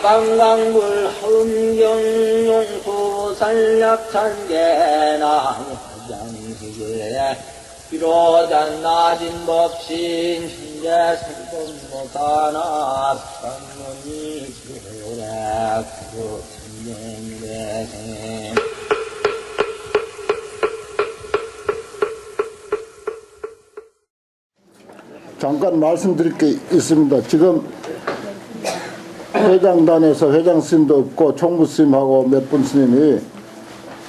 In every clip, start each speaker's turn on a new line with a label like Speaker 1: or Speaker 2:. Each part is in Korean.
Speaker 1: 강강물 흥경용수 산약산계나 장식에 비로잔 낮은 법신 신제 생법모사나 상문이 지오래 구조 천명대생
Speaker 2: 잠깐 말씀드릴 게 있습니다. 지금 회장단에서 회장 스님도 없고 총무 스님하고 몇 분 스님이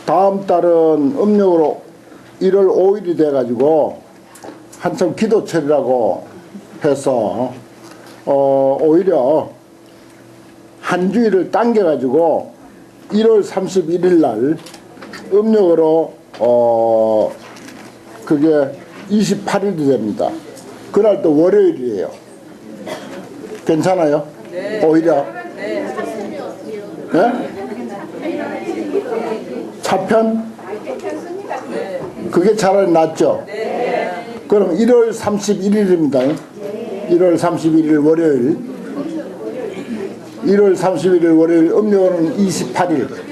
Speaker 2: 다음 달은 음력으로 1월 5일이 돼가지고 한참 기도철이라고 해서 오히려 한 주일을 당겨가지고 1월 31일 날 음력으로 그게 28일이 됩니다. 그날 또 월요일이에요. 괜찮아요?
Speaker 3: 네.
Speaker 2: 오히려?
Speaker 3: 네.
Speaker 2: 네? 차편?
Speaker 3: 네.
Speaker 2: 그게 차라리 낫죠?
Speaker 3: 네.
Speaker 2: 그럼 1월 31일입니다. 1월 31일 월요일. 1월 31일 월요일 음력으로는 28일.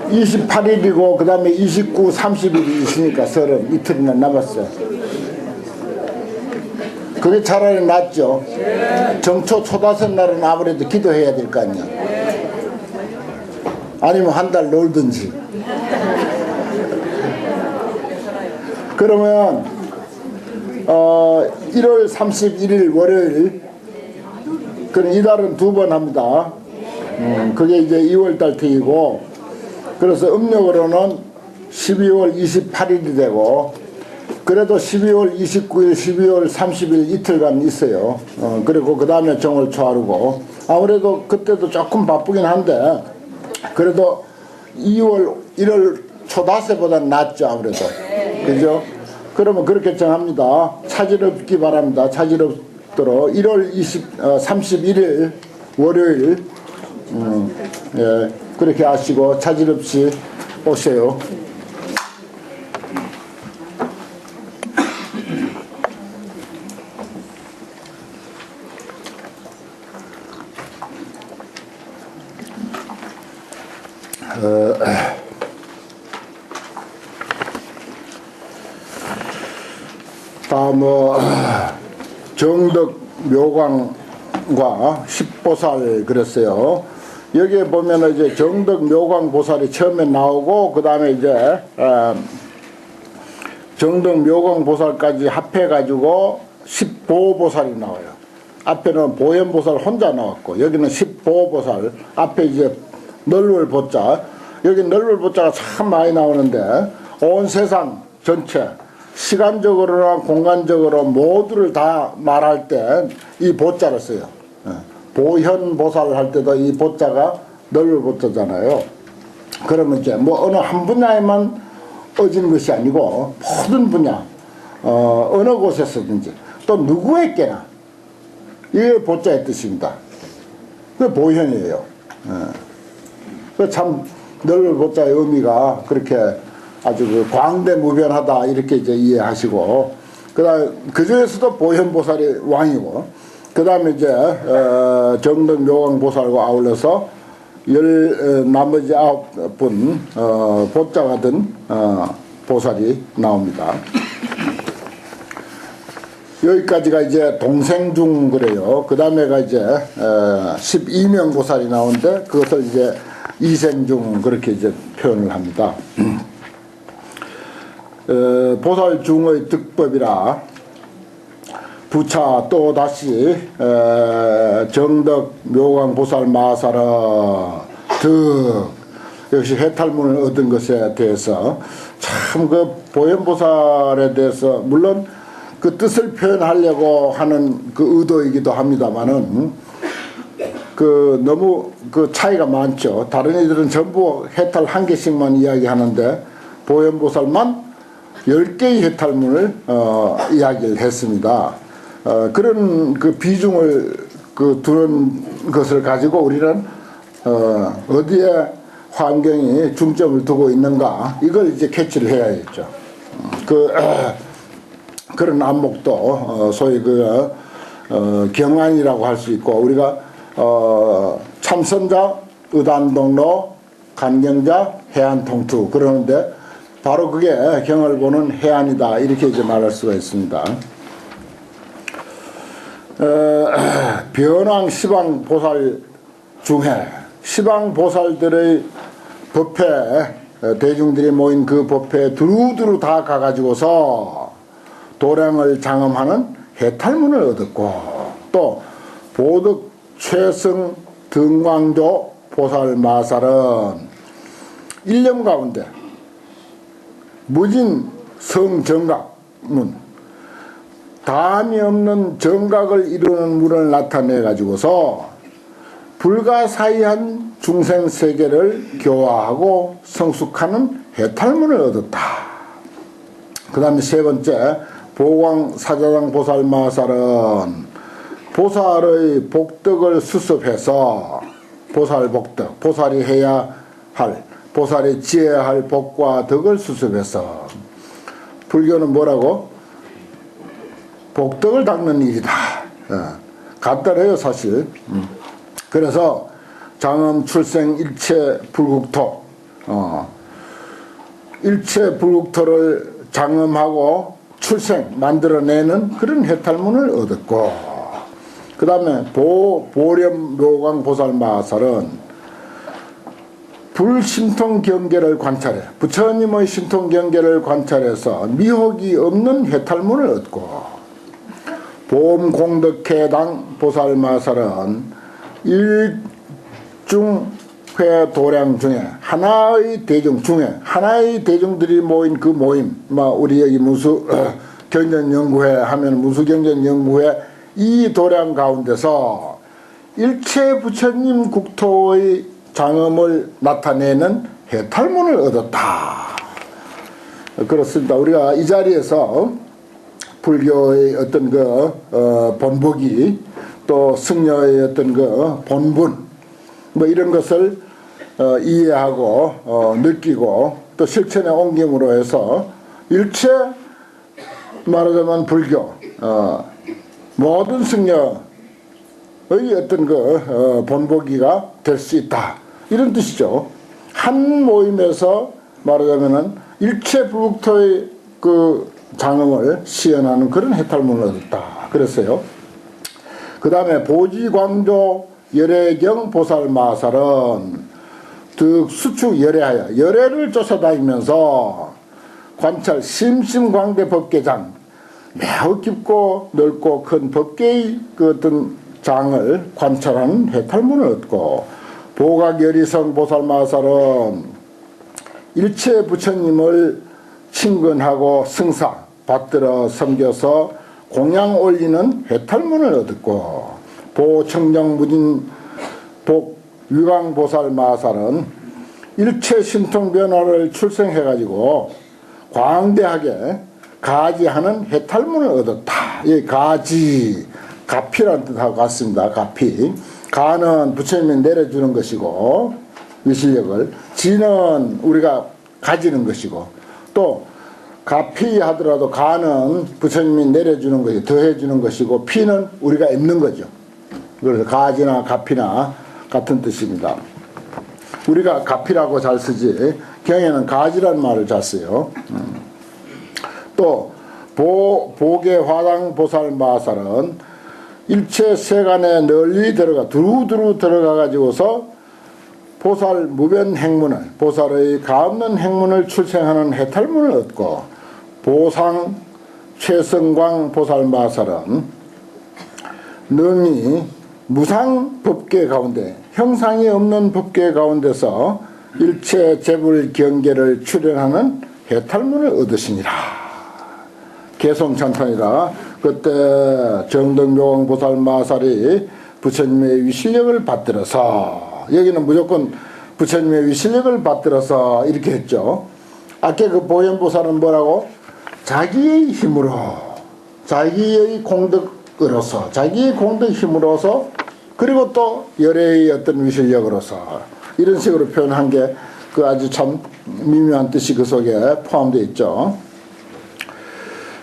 Speaker 2: 28일이고 그 다음에 29, 30일이 있으니까 설은 이틀이나 남았어요. 그게 차라리 낫죠. 정초 초다섯 날은 아무래도 기도해야 될 거 아니야. 아니면 한 달 놀든지. 그러면 1월 31일 월요일, 그럼 이달은 두 번 합니다. 그게 이제 2월달 태이고, 그래서 음력으로는 12월 28일이 되고, 그래도 12월 29일, 12월 30일 이틀간 있어요. 그리고 그 다음에 정월 초하루고, 아무래도 그때도 조금 바쁘긴 한데, 그래도 2월 1월 초다새보다는 낫죠, 아무래도. 그죠? 그러면 그렇게 정합니다. 차질 없기 바랍니다. 차질 없도록 1월 31일 월요일 예, 그렇게 하시고 차질 없이 오세요. 다음은 정덕 묘광과 십보살 그랬어요. 여기에 보면 이제 정덕 묘광 보살이 처음에 나오고 그 다음에 이제 정덕 묘광 보살까지 합해 가지고 십보보살이 나와요. 앞에는 보현보살 혼자 나왔고 여기는 십보보살, 앞에 이제 널월 보자, 여기 널월 보자가 참 많이 나오는데 온 세상 전체 시간적으로나 공간적으로 모두를 다 말할 때 이 보자를 써요. 보현보살을 할 때도 이 보자가 널월 보자잖아요. 그러면 이제 뭐 어느 한 분야에만 어진 것이 아니고 모든 분야 어느 곳에서든지 또 누구에게나 이게 보자의 뜻입니다. 그 보현이에요. 그 참 널월 보자의 의미가 그렇게 아주 그 광대무변하다 이렇게 이제 이해하시고, 그다음 그 중에서도 보현보살이 왕이고, 그다음에 이제 정덕 묘광 보살과 아울러서 나머지 9분 보자가 든 보살이 나옵니다. 여기까지가 이제 동생중 그래요. 그 다음에가 이제 12명 보살이 나오는데 그것을 이제 이생중 그렇게 이제 표현을 합니다. 보살 중의 득법이라 부차 또 다시 정덕 묘광 보살 마사라 득 역시 해탈문을 얻은 것에 대해서 참 그 보현보살에 대해서 물론 그 뜻을 표현하려고 하는 그 의도이기도 합니다만은 그 너무 그 차이가 많죠. 다른 이들은 전부 해탈 한 개씩만 이야기하는데 보현보살만 10개의 해탈문을 이야기를 했습니다. 그런 그 비중을 그 두는 것을 가지고 우리는 어디에 환경이 중점을 두고 있는가 이걸 이제 캐치를 해야겠죠. 그런 안목도 소위 경안이라고 할 수 있고, 우리가 참선자 의단동로, 간경자 해안통투 그러는데 바로 그게 경을 보는 해안이다, 이렇게 이제 말할 수가 있습니다. 변왕 시방 보살 중에 시방 보살들의 법회, 대중들이 모인 그 법회에 두루두루 다 가가지고서 도량을 장엄하는 해탈문을 얻었고, 또 보덕 최승 등왕조 보살 마살은 1년 가운데 무진 성정각문, 다함이 없는 정각을 이루는 문을 나타내 가지고서 불가사의한 중생 세계를 교화하고 성숙하는 해탈문을 얻었다. 그 다음에 세 번째, 보광 사자당 보살 마살은 보살의 복덕을 수습해서, 보살 복덕, 보살이 해야 할, 보살이 지어야 할 복과 덕을 수습해서, 불교는 뭐라고? 복덕을 닦는 일이다. 간단해요, 사실. 그래서 장엄 출생 일체 불국토, 일체 불국토를 장엄하고 출생 만들어내는 그런 해탈문을 얻었고, 그 다음에 보렴 묘광 보살 마살은 불신통 경계를 관찰해, 부처님의 신통 경계를 관찰해서 미혹이 없는 해탈문을 얻고, 보험공덕회당 보살 마살은 일중회 도량 중에 하나의 대중 중에 하나의 대중들이 모인 그 모임, 우리 여기 경전연구회 하면 무수경전연구회 이 도량 가운데서 일체 부처님 국토의 장엄을 나타내는 해탈문을 얻었다. 그렇습니다. 우리가 이 자리에서 불교의 어떤 본보기, 또 승려의 어떤 본분, 이런 것을 이해하고 느끼고 또 실천에 옮김으로 해서 일체 말하자면 불교 모든 승려의 어떤 본보기가 될 수 있다, 이런 뜻이죠. 한 모임에서 말하자면은 일체 불국토의 장엄을 시연하는 그런 해탈문을 얻었다 그랬어요. 그 다음에 보지광조 열애경 보살 마살은 득수축 열애하여 열애를 쫓아다니면서 관찰 심심광대 법계장, 매우 깊고 넓고 큰 법계의 어떤 장을 관찰하는 해탈문을 얻고, 보각열이성 보살 마살은 일체 부처님을 친근하고 승사 받들어 섬겨서 공양 올리는 해탈문을 얻었고, 보청정무진 복유광 보살 마살은 일체 신통 변화를 출생해가지고 광대하게 가지하는 해탈문을 얻었다. 이 가지, 가피라는 뜻하고 같습니다. 가피. 가는 부처님이 내려주는 것이고, 위실력을, 지는 우리가 가지는 것이고, 또 가피 하더라도 가는 부처님이 내려주는 것이, 더해주는 것이고, 피는 우리가 입는 거죠. 그래서 가지나 가피나 같은 뜻입니다. 우리가 가피라고 잘 쓰지 경에는 가지라는 말을 잘 써요. 또 보계 화당 보살 마살은 일체 세간에 널리 들어가 두루두루 들어가 가지고서 보살 무변 행문을, 보살의 가없는 행문을 출생하는 해탈문을 얻고, 보상 최성광 보살 마살은 능히 무상 법계 가운데, 형상이 없는 법계 가운데서 일체 재불 경계를 출현하는 해탈문을 얻으시니라. 개성찬탄이라. 그때 정덕묘광 보살 마살이 부처님의 위실력을 받들어서, 여기는 무조건 부처님의 위실력을 받들어서 이렇게 했죠. 아까 그 보현보살은 뭐라고? 자기의 힘으로, 자기의 공덕으로서, 자기의 공덕 힘으로서, 그리고 또 열애의 어떤 위실력으로서, 이런 식으로 표현한 게 그 아주 참 미묘한 뜻이 그 속에 포함되어 있죠.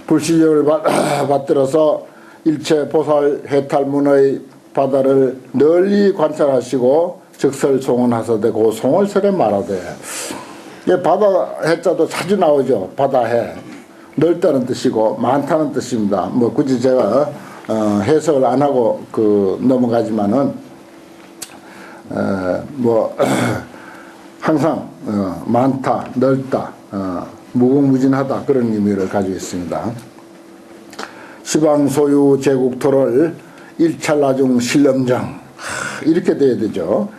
Speaker 2: 불시적을 받들어서 일체 보살 해탈문의 바다를 널리 관찰하시고 적설송원하서되 그 송월설에 말하되. 바다 해자도 자주 나오죠. 바다해. 넓다는 뜻이고 많다는 뜻입니다. 뭐 굳이 제가 해석을 안 하고 넘어가지만은 뭐 항상 많다, 넓다, 무궁무진하다 그런 의미를 가지고 있습니다. 시방 소유 제국토를 일찰나중 신lâm장 이렇게 돼야 되죠.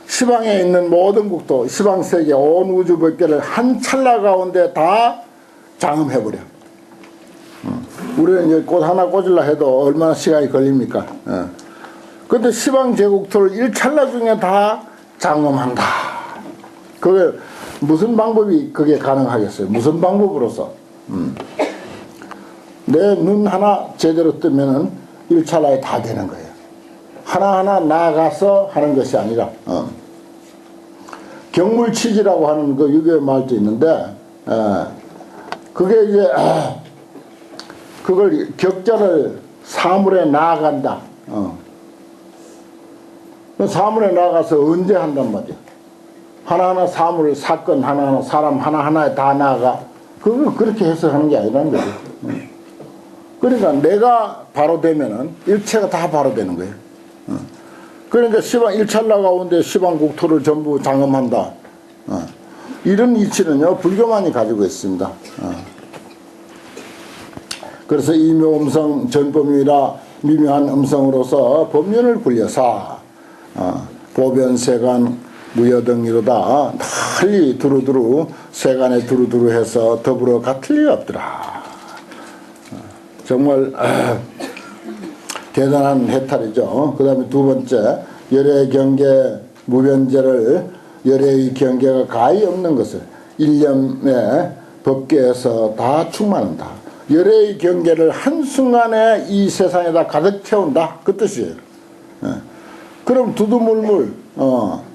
Speaker 2: 시방에 있는 모든 국도, 시방세계 온 우주 법계를 한 찰나 가운데 다 장엄해버려. 우리는 이제 꽃 하나 꽂으려 해도 얼마나 시간이 걸립니까? 근데 시방 제국토를 일찰나 중에 다 장엄한다. 그게 무슨 방법이 그게 가능하겠어요? 무슨 방법으로서? 내 눈 하나 제대로 뜨면은 일찰나에 다 되는 거예요. 하나하나 나아가서 하는 것이 아니라, 경물치지라고 하는 그 유교 말도 있는데, 그게 이제, 그걸 격자를 사물에 나아간다. 사물에 나아가서 언제 한단 말이야. 하나하나 사물, 사건 하나하나, 사람 하나하나에 다 나아가. 그걸 그렇게 해석하는 게 아니라는 거죠. 그러니까 내가 바로 되면은 일체가 다 바로 되는 거예요. 그러니까 시방 일찰나 가운데 시방 국토를 전부 장엄한다. 이런 이치는요 불교만이 가지고 있습니다. 그래서 이묘음성 전법이라 미묘한 음성으로서 법륜을 굴려사 보변세간 무여등이로다 널리 두루두루 세간에 두루두루 해서 더불어 같을 리 없더라. 정말 대단한 해탈이죠. 그 다음에 두 번째, 열의 경계 무변제를 열의 경계가 가히 없는 것을 일념의 법계에서 다 충만한다. 열의 경계를 한순간에 이 세상에다 가득 채운다. 그 뜻이에요. 그럼 두두물물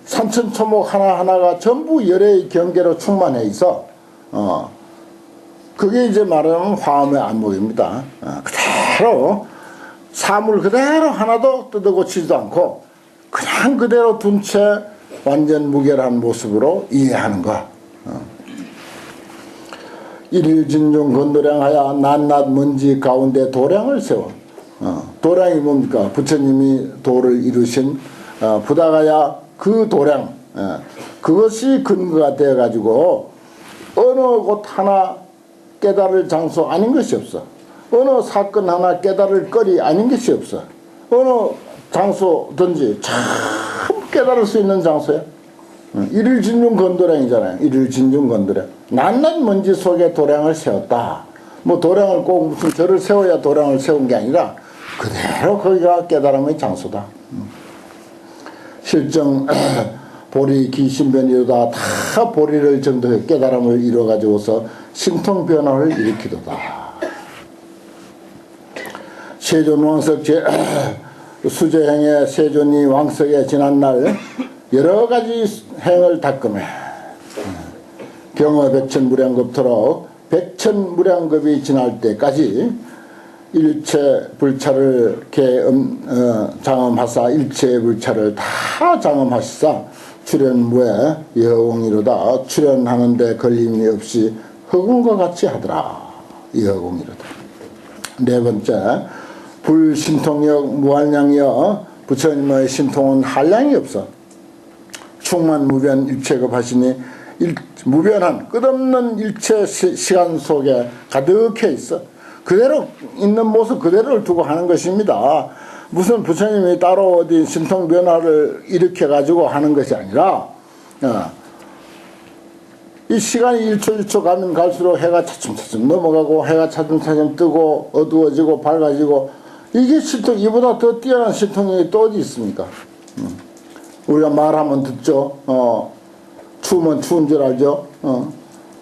Speaker 2: 산천초목 하나하나가 전부 열의 경계로 충만해 있어. 그게 이제 말하면 화엄의 안목입니다. 그대로 사물 그대로 하나도 뜯어고치지도 않고 그냥 그대로 둔 채 완전 무결한 모습으로 이해하는 것. 일일진중 건도량하여 낱낱 먼지 가운데 도량을 세워. 도량이 뭡니까? 부처님이 도를 이루신 부다가야 그 도량, 그것이 근거가 되어 가지고 어느 곳 하나 깨달을 장소 아닌 것이 없어. 어느 사건 하나 깨달을 거리 아닌 것이 없어. 어느 장소든지 참 깨달을 수 있는 장소야. 일일진중 건도량이잖아요. 일일진중 건도량. 낱낱 먼지 속에 도량을 세웠다. 뭐 도량을 꼭 무슨 절을 세워야 도량을 세운 게 아니라 그대로 거기가 깨달음의 장소다. 실정 보리 기신변이로다 다 보리를 정도의 깨달음을 이루어가지고서 신통변화를 일으키도다. 세존 왕석 수제행에 세존이 왕석에 지난 날 여러가지 행을 닦음해 경어 백천무량급토록 백천무량급이 지날 때까지 일체 불차를 장엄하사 일체 불차를 다 장엄하시사 출현무에 여공이로다. 출현하는데 걸림이 없이 허공과 같이 하더라. 여공이로다. 네 번째, 불신통역 무한량이여 부처님의 신통은 한량이 없어. 충만무변 일체급 하시니 무변한 끝없는 일체 시간 속에 가득해 있어. 그대로 있는 모습 그대로를 두고 하는 것입니다. 무슨 부처님이 따로 어디 신통 변화를 일으켜 가지고 하는 것이 아니라 이 시간이 1초 1초 가면 갈수록 해가 차츰차츰 넘어가고 해가 차츰차츰 뜨고 어두워지고 밝아지고 이게 신통, 이보다 더 뛰어난 신통이 또 어디 있습니까? 우리가 말하면 듣죠. 추우면 추운 줄 알죠.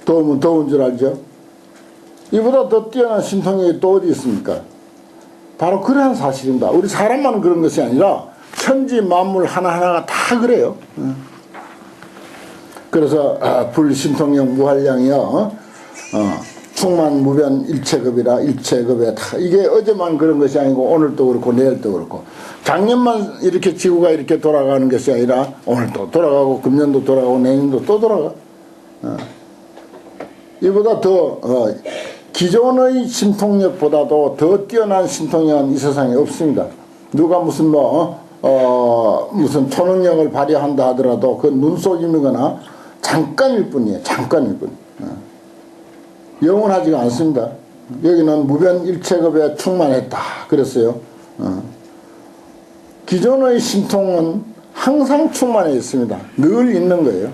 Speaker 2: 더우면 더운 줄 알죠. 이보다 더 뛰어난 신통이 또 어디 있습니까? 바로 그러한 사실입니다. 우리 사람만 그런 것이 아니라 천지 만물 하나하나가 다 그래요. 그래서 불신통력 무한량이여 충만 무변 일체급이라 일체급에 다 이게 어제만 그런 것이 아니고 오늘도 그렇고 내일도 그렇고 작년만 이렇게 지구가 이렇게 돌아가는 것이 아니라 오늘도 돌아가고 금년도 돌아가고 내년도 또 돌아가. 이보다 더 기존의 신통력보다도 더 뛰어난 신통력은 이 세상에 없습니다. 누가 무슨 무슨 초능력을 발휘한다 하더라도 그 눈속임이거나 잠깐일 뿐이에요. 잠깐일 뿐. 영원하지가 않습니다. 여기는 무변 일체급에 충만했다 그랬어요. 기존의 신통은 항상 충만해 있습니다. 늘 있는 거예요.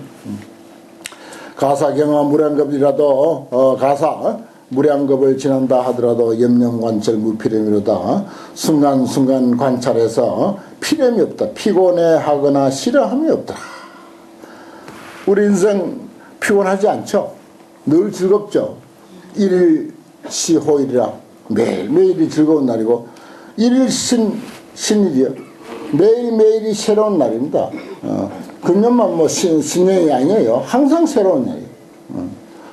Speaker 2: 가사경화 무량겁이라도 가사 무량겁을 지난다 하더라도 염념관철 무피렴이로다. 순간순간 관찰해서 피렴이 없다. 피곤해하거나 싫어함이 없더라. 우리 인생 피곤하지 않죠? 늘 즐겁죠? 일일시호일이라 매일매일이 즐거운 날이고 일일신일이요. 매일매일이 새로운 날입니다. 금년만 신년이 아니에요. 항상 새로운 날이에요.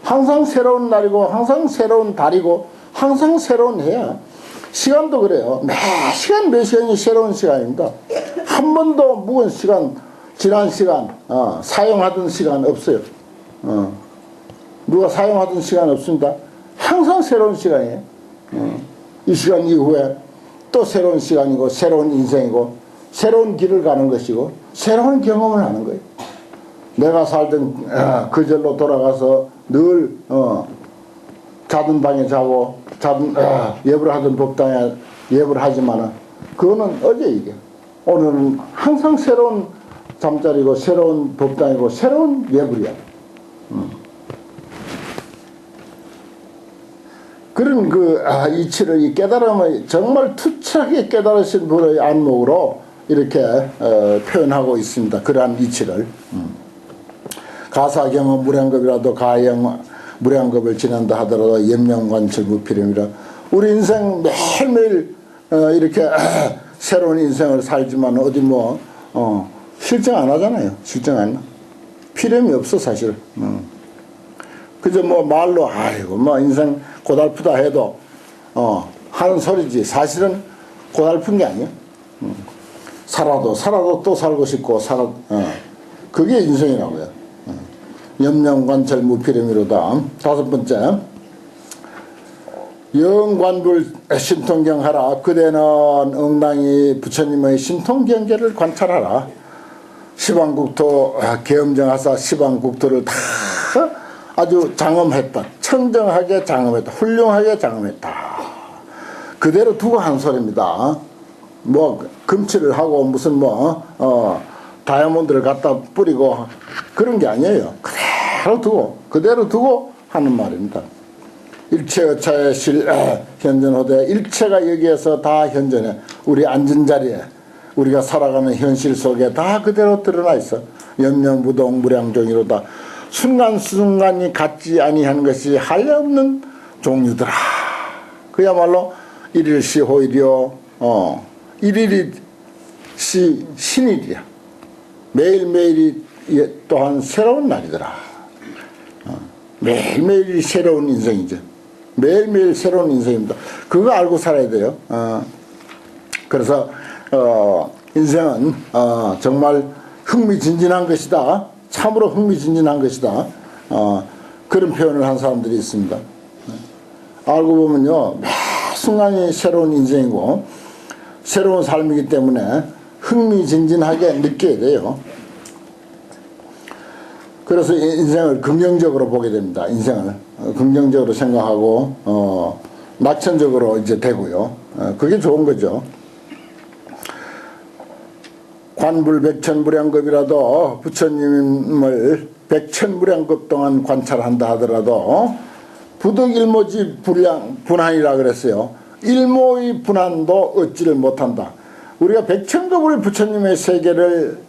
Speaker 2: 항상 새로운 날이고 항상 새로운 달이고 항상 새로운 해야. 시간도 그래요. 매 시간이 새로운 시간입니다. 한 번도 묵은 시간, 지난 시간, 사용하던 시간 없어요. 누가 사용하던 시간 없습니다. 항상 새로운 시간이에요. 이 시간 이후에 또 새로운 시간이고 새로운 인생이고 새로운 길을 가는 것이고 새로운 경험을 하는 거예요. 내가 살던 그 절로 돌아가서 늘 자던 방에 자고 예불을 하던 법당에 예불을 하지만은 그거는 어제 얘기야. 오늘은 항상 새로운 잠자리고 새로운 법당이고 새로운 예불이야. 그런 이치를 이 깨달음을 정말 투철하게 깨달으신 분의 안목으로 이렇게 표현하고 있습니다. 그러한 이치를. 가사경은 무량겁이라도 가영 무량겁을 지난다 하더라도 염념관철 무피렴이라. 우리 인생 매일매일 이렇게 새로운 인생을 살지만 어디 실증 안 하잖아요. 실증 안 나. 피렴이 없어 사실. 그저 말로 아이고 인생 고달프다 해도 하는 소리지 사실은 고달픈 게 아니야. 살아도 또 살고 싶고 그게 인생이라고요. 염념관철 무피렴이로다. 다섯 번째, 영관불 신통경하라. 그대는 응당이 부처님의 신통경계를 관찰하라. 시방국토 계엄정하사 시방국토를 다 아주 장엄했다. 청정하게 장엄했다. 훌륭하게 장엄했다. 그대로 두고 한 소리입니다. 금치를 하고 무슨 다이아몬드를 갖다 뿌리고 그런 게 아니에요. 그대로 두고 하는 말입니다. 일체어차의 현전호대. 일체가 여기에서 다 현전해. 우리 앉은 자리에 우리가 살아가는 현실 속에 다 그대로 드러나 있어. 염념무동 무량종이로다. 순간순간이 같지 아니한 것이 한량없는 종류더라. 그야말로 일일시호일이요. 일일이 신일이야. 매일매일이 또한 새로운 날이더라. 매일매일이 새로운 인생이죠. 매일매일 새로운 인생입니다. 그거 알고 살아야 돼요. 그래서 인생은 정말 흥미진진한 것이다. 참으로 흥미진진한 것이다. 그런 표현을 한 사람들이 있습니다. 알고 보면요, 매 순간이 새로운 인생이고 새로운 삶이기 때문에 흥미진진하게 느껴야 돼요. 그래서 인생을 긍정적으로 보게 됩니다. 인생을 긍정적으로 생각하고 낙천적으로 이제 되고요. 그게 좋은 거죠. 관불백천무량겁이라도 부처님을 백천무량겁 동안 관찰한다 하더라도 부득일모지 분한이라 그랬어요. 일모의 분한도 얻지를 못한다. 우리가 백천겁을 부처님의 세계를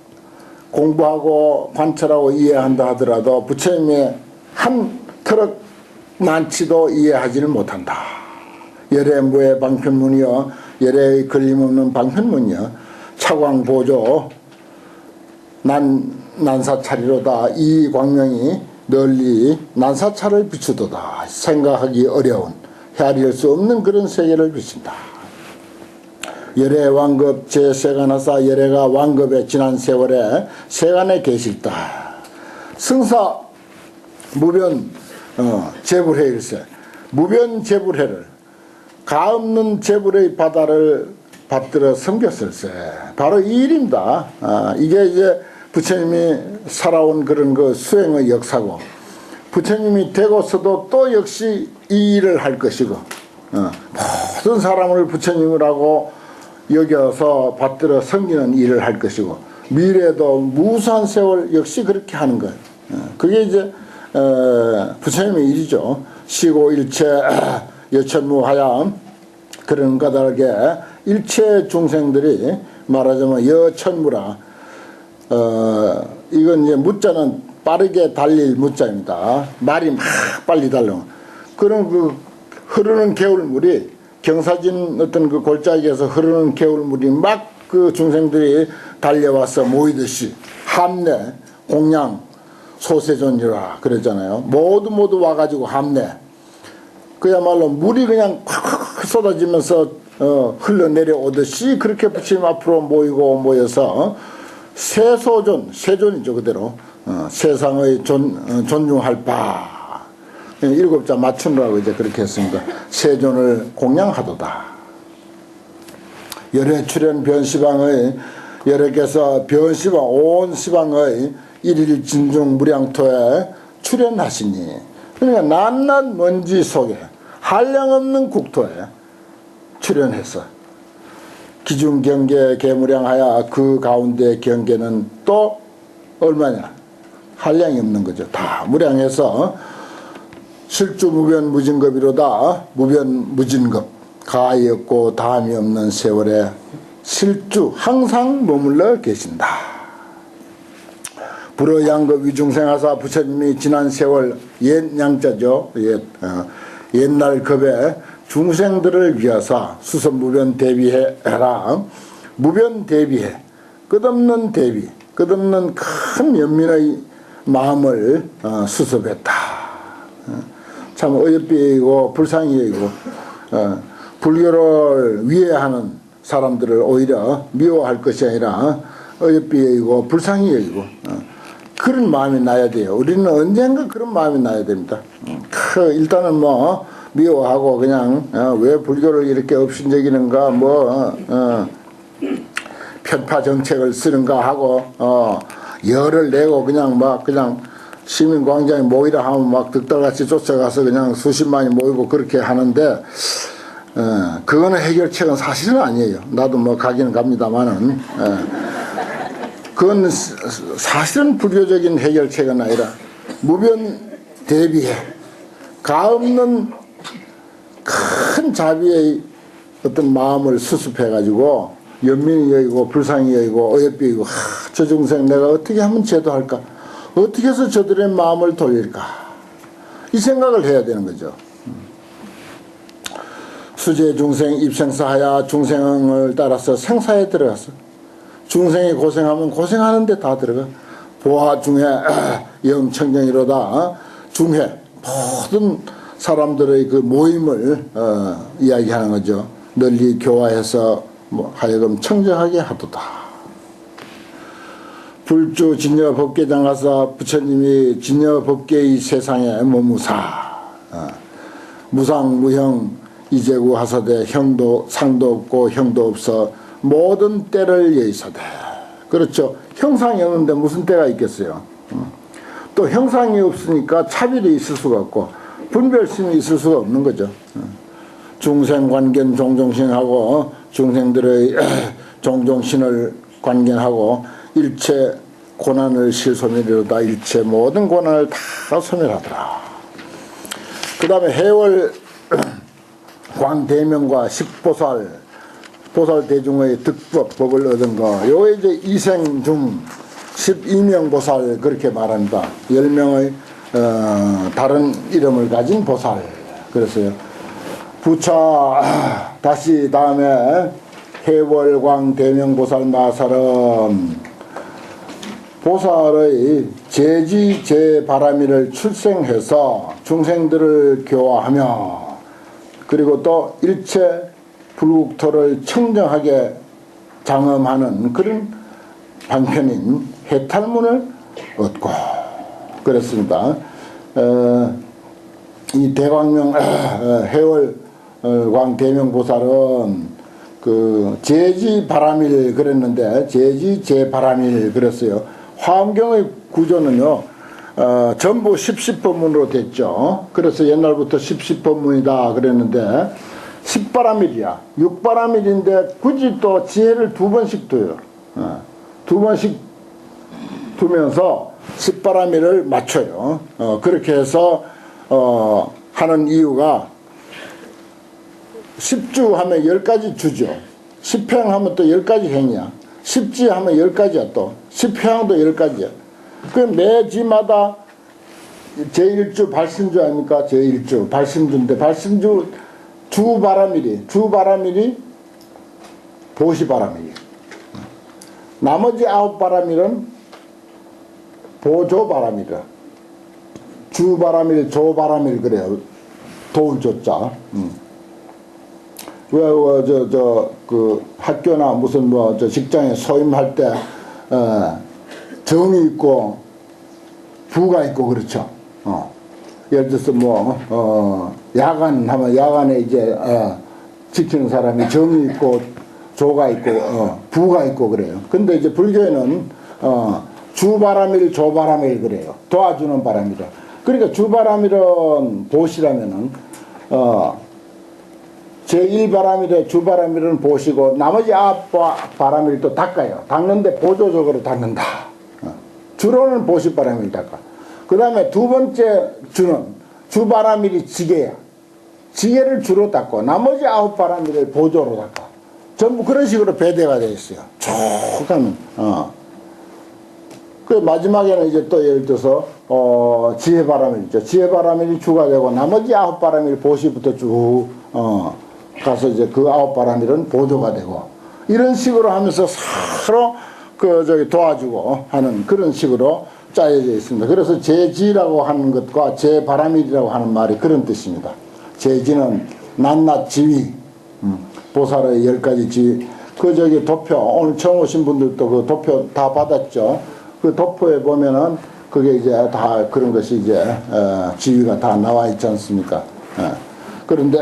Speaker 2: 공부하고 관찰하고 이해한다 하더라도 부처님의 한 터럭 만치도 이해하지를 못한다. 열애무의 방편문이여. 열애의 걸림없는 방편문이여. 차광보조 난사차리로다. 이 광명이 널리 난사차를 비추도다. 생각하기 어려운 헤아릴 수 없는 그런 세계를 비춘다. 열애 왕급 제3관하사 열애가 왕급의 지난 세월에 세간에 계실다. 승사 무변 제불해일세 무변 제불해를 가없는 제불의 바다를 받들어 섬겼을세. 바로 이 일입니다. 이게 이제 부처님이 살아온 그런 그 수행의 역사고, 부처님이 되고서도 또 역시 이 일을 할 것이고, 모든 사람을 부처님이라고 여겨서 받들어 섬기는 일을 할 것이고, 미래도 무수한 세월 역시 그렇게 하는 거예요. 그게 이제 부처님의 일이죠. 시고일체 여천무하야 그런 까닭에 일체 중생들이 말하자면 여천무라, 이건 이제 무자는 빠르게 달릴 무자입니다. 말이 막 빨리 달려. 그런 그 흐르는 개울물이 경사진 어떤 그 골짜기에서 흐르는 개울물이 막 그 중생들이 달려와서 모이듯이 함내 공양 소세존이라 그랬잖아요. 모두 와가지고 함내, 그야말로 물이 그냥 콱 쏟아지면서 흘러내려오듯이 그렇게 부처님 앞으로 모여서 세소존, 세존이죠 그대로. 세상의 존중할 바, 7자 맞추느라고 이제 그렇게 했습니다. 세존을 공양하도다. 열애 출현 변시방의 열애께서 변시방 온 시방의 일일 진중 무량토에 출현하시니, 그러니까 낱낱 먼지 속에 한량없는 국토에 출현해서 기중 경계 개무량하여 그 가운데 경계는 또 얼마냐? 한량이 없는 거죠. 다 무량해서 실주 무변 무진급이로다. 무변 무진급, 가히 없고 다함이 없는 세월에 실주 항상 머물러 계신다. 불어양급 위중생하사 부처님이 지난 세월 옛 양자죠. 옛날 급의 중생들을 위하사 수선무변 대비해라. 무변 대비해, 끝없는 대비, 끝없는 큰 연민의 마음을 수습했다. 참 어여삐이고 불상이이고, 불교를 위해하는 사람들을 오히려 미워할 것이 아니라 어여삐이고 불상이이고, 그런 마음이 나야 돼요. 우리는 언젠가 그런 마음이 나야 됩니다. 일단은 뭐 미워하고 그냥 왜 불교를 이렇게 업신여기는가, 편파 정책을 쓰는가 하고 열을 내고 그냥 시민광장에 모이라 하면 막 득달같이 쫓아가서 그냥 수십만이 모이고 그렇게 하는데, 그거는 해결책은 사실은 아니에요. 나도 뭐 가기는 갑니다만은, 그건 사실은 불교적인 해결책은 아니라 무변 대비해 가없는 큰 자비의 어떤 마음을 수습해 가지고 연민이 여기고 불상이 여기고 어여삐이고, 저 중생 내가 어떻게 하면 제도할까, 어떻게 해서 저들의 마음을 돌릴까, 이 생각을 해야 되는 거죠. 수제 중생 입생사하야 중생을 따라서 생사에 들어가서 중생이 고생하면 고생하는 데 다 들어가. 보아 중해 영청정이로다. 중해 모든 사람들의 그 모임을 이야기하는 거죠. 널리 교화해서 하여금 청정하게 하도다. 불주 진여 법계장 가서 부처님이 진여 법계의 세상에 머무사, 무상 무형 이제구 하사대 형도 상도 없고 형도 없어 모든 때를 예의사대. 그렇죠. 형상이 없는데 무슨 때가 있겠어요. 또 형상이 없으니까 차별이 있을 수가 없고 분별심이 있을 수가 없는 거죠. 중생 관견 종종신하고 중생들의 종종신을 관견하고 일체 고난을 실소멸이로다. 일체 모든 고난을 다 소멸하더라. 그 다음에 해월 광대명과 십보살, 보살대중의 득법, 법을 얻은 거, 요게 이제 이생중 12명 보살 그렇게 말합니다. 10명의 다른 이름을 가진 보살. 그래서요. 부차 다시 다음에 해월광 대명보살 마살은 보살의 제지 제바라미를 출생해서 중생들을 교화하며 그리고 또 일체 불국토를 청정하게 장엄하는 그런 방편인 해탈문을 얻고 그랬습니다. 이 대광명 해월광 대명보살은 그 제지바라밀 그랬는데 제지 제바라밀 그랬어요. 화엄경의 구조는요 전부 10법문으로 됐죠. 그래서 옛날부터 10법문이다 그랬는데 10바라밀이야. 6바라밀인데 굳이 또 지혜를 두 번씩 둬요. 두 번씩 두면서 10바라밀을 맞춰요. 그렇게 해서 하는 이유가 10주 하면 10가지 주죠. 10행 하면 또 10가지 행이야. 10지 하면 10가지야 또. 10행도 10가지야. 그 매지마다 제1주 발신주 아닙니까? 제1주 발신주인데 발신주 주바라밀이 보시바라밀이. 나머지 9바라밀은 보조바라밀이야. 주바라밀, 조바라밀 그래요. 도울 조자. 왜, 그 학교나 무슨 저 직장에 소임할 때, 정이 있고, 부가 있고, 그렇죠. 예를 들어서 야간 하면 야간에 이제, 지키는 사람이 정이 있고, 조가 있고, 부가 있고 그래요. 근데 이제 불교에는, 주바라밀, 조바라밀 그래요. 도와주는 바람이라. 그러니까 주바라밀은 보시라면은, 제1바라밀에 주바라밀은 보시고 나머지 9바라밀 또 닦아요. 닦는데 보조적으로 닦는다. 주로는 보시바라밀 닦아. 그 다음에 두 번째 주는 주바라밀이 지게야. 지게를 주로 닦고 나머지 9바라밀을 보조로 닦아. 전부 그런 식으로 배대가 되어 있어요. 쭉 하면 그 마지막에는 이제 또 예를 들어서 지혜바라밀 있죠. 지혜바라밀이 주가 되고 나머지 9바라밀 보시부터 쭉 가서 이제 그 9바라밀은 보조가 되고 이런 식으로 하면서 서로 도와주고 하는 그런 식으로 짜여져 있습니다. 그래서 제지라고 하는 것과 제바라밀이라고 하는 말이 그런 뜻입니다. 제지는 낱낱 지위, 보살의 10가지 지위. 도표, 오늘 처음 오신 분들도 그 도표 다 받았죠. 그 도표에 보면은 그게 이제 다 그런 것이 이제 지위가 다 나와 있지 않습니까? 그런데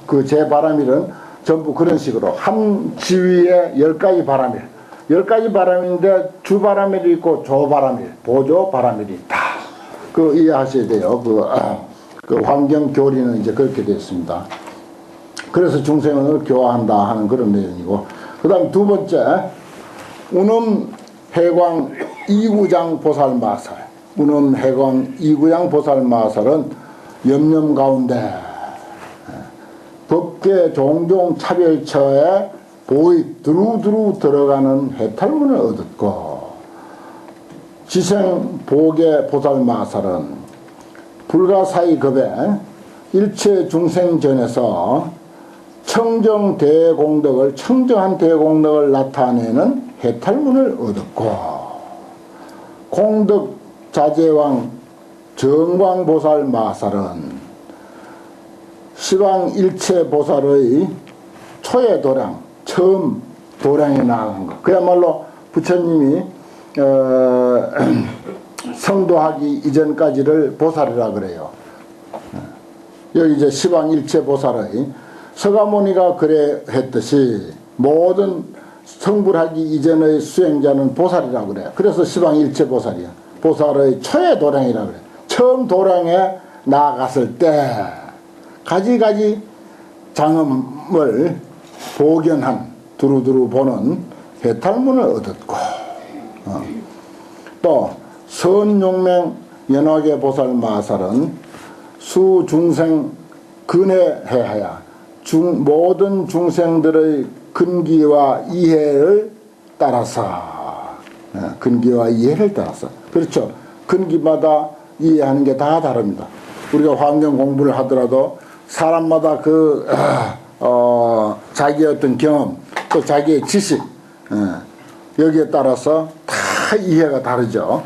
Speaker 2: 그 제바라밀은 전부 그런 식으로 한 지위에 10가지 바라밀, 10가지 바라밀인데 주바라밀이 있고 조바라밀, 보조바라밀이 있다. 그 이해하셔야 돼요. 그 환경 교리는 이제 그렇게 되어 있습니다. 그래서 중생을 교화한다 하는 그런 내용이고, 그 다음 두 번째 운음 해광 이구장 보살 마살. 운음 해광 이구장 보살 마살은 염염 가운데 법계 종종 차별처에 보이 두루두루 들어가는 해탈문을 얻었고, 지생 보계 보살 마살은 불가사의 급에 일체 중생전에서 청정한 대공덕을 나타내는 해탈문을 얻었고, 공덕자재왕 정광보살 마살은 시방 일체 보살의 초의 도량, 처음 도량에 나아간 것. 그야말로 부처님이 성도하기 이전까지를 보살이라 그래요. 여기 이제 시방 일체 보살의 서가모니가 그래 했듯이 모든 성불하기 이전의 수행자는 보살이라 그래요. 그래서 시방 일체 보살이야. 보살의 초의 도량이라 그래요. 처음 도량에 나아갔을 때 가지가지 장엄을 보견한 두루두루 보는 해탈문을 얻었고, 또 선용맹 연화계 보살 마살은 수중생 근혜해하여 모든 중생들의 근기와 이해를 따라서, 근기와 이해를 따라서, 그렇죠. 근기마다 이해하는 게 다 다릅니다. 우리가 환경 공부를 하더라도 사람마다 자기의 어떤 경험, 또 자기의 지식, 여기에 따라서 다 이해가 다르죠.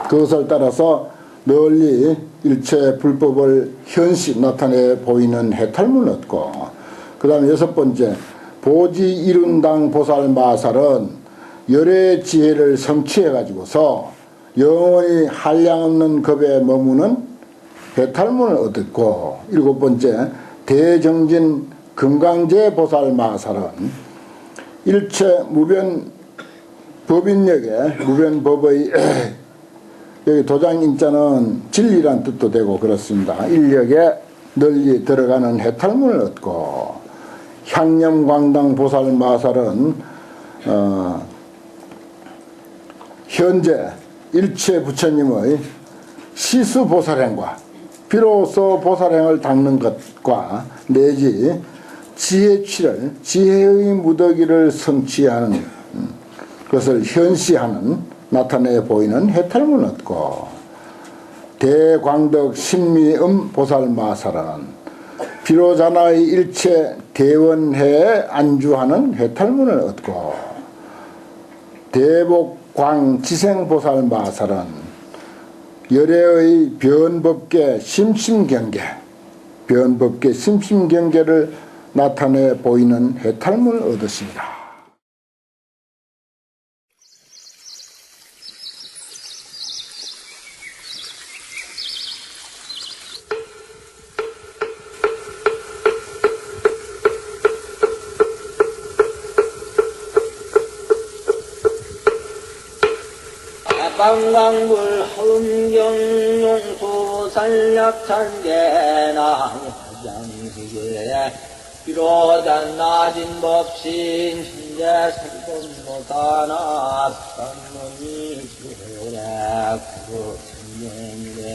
Speaker 2: 그것을 따라서 널리 일체 불법을 현시 나타내 보이는 해탈문을 얻고, 그 다음에 6번째, 보지 이룬당 보살 마살은 열의 지혜를 성취해 가지고서 영원히 한량없는 겁에 머무는 해탈문을 얻었고, 7번째, 대정진 금강제 보살 마살은 일체 무변 법인력에 무변법의 여기 도장인자는 진리란 뜻도 되고 그렇습니다. 인력에 널리 들어가는 해탈문을 얻고, 향념광당 보살 마살은 현재 일체 부처님의 시수 보살행과 비로소 보살행을 닦는 것과 내지 지혜취를 지혜의 무더기를 성취하는 그것을 현시하는 나타내 보이는 해탈문을 얻고, 대광덕 신미음 보살 마살은 비로자나의 일체 대원해에 안주하는 해탈문을 얻고, 대복광 지생보살 마살은 열애의 변법계 심심경계, 변법계 심심경계를 나타내 보이는 해탈문을 얻었습니다.
Speaker 1: 방광불 흠경용수 산략찬계나 장시계 비로잔 낮은 법신 현재 살범보다나 산문이 지오래 그 천년이래